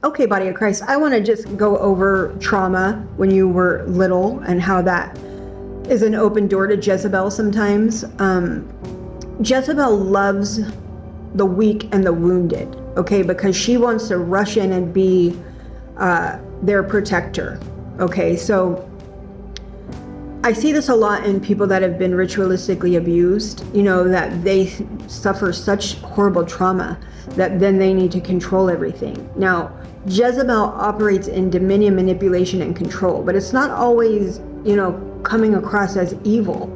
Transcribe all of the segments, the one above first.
Okay, body of Christ, I want to just go over trauma when you were little and how that is an open door to Jezebel sometimes. Jezebel loves the weak and the wounded, okay, because she wants to rush in and be their protector, okay? So I see this a lot in people that have been ritualistically abused, that they suffer such horrible trauma that then they need to control everything. Now, Jezebel operates in dominion, manipulation, and control, but it's not always, coming across as evil.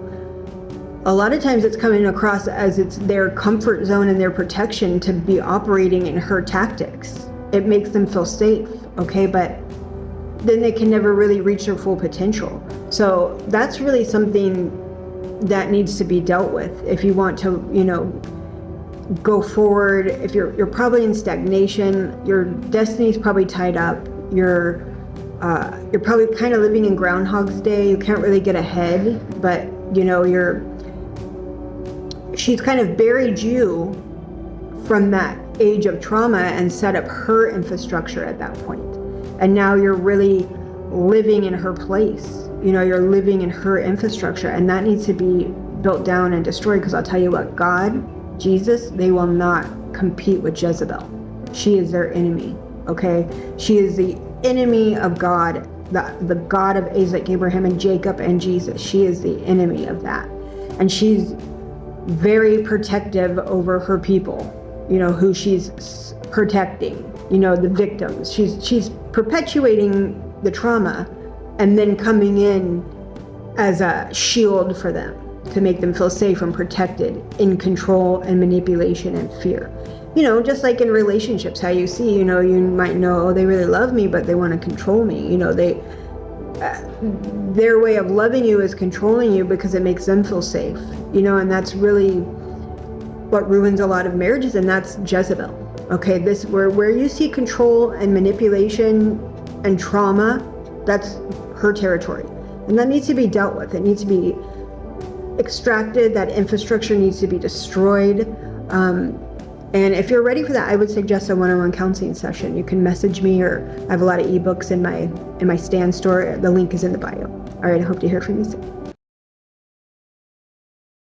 A lot of times it's coming across as it's their comfort zone and their protection to be operating in her tactics. It makes them feel safe, okay? But then they can never really reach their full potential. So that's really something that needs to be dealt with if you want to, go forward. If you're probably in stagnation, your destiny's probably tied up. You're probably kind of living in Groundhog's Day. You can't really get ahead, but she's kind of buried you from that age of trauma and set up her infrastructure at that point. And now you're really living in her place. You're living in her infrastructure, and that needs to be built down and destroyed, because I'll tell you what, God, Jesus, they will not compete with Jezebel. She is their enemy, okay? She is the enemy of God, the God of Isaac, Abraham, and Jacob, and Jesus. She is the enemy of that. And she's very protective over her people, who she's protecting, the victims. She's perpetuating the trauma and then coming in as a shield for them to make them feel safe and protected, in control and manipulation and fear. Just like in relationships, how you see, you might know, oh, they really love me, but they want to control me. Their way of loving you is controlling you because it makes them feel safe, and that's really what ruins a lot of marriages, and that's Jezebel. Okay, this where you see control and manipulation and trauma, that's her territory, and that needs to be dealt with. It needs to be extracted. That infrastructure needs to be destroyed. And if you're ready for that, I would suggest a one-on-one counseling session. You can message me, or I have a lot of ebooks in my Stan store. The link is in the bio. All right, I hope to hear from you soon.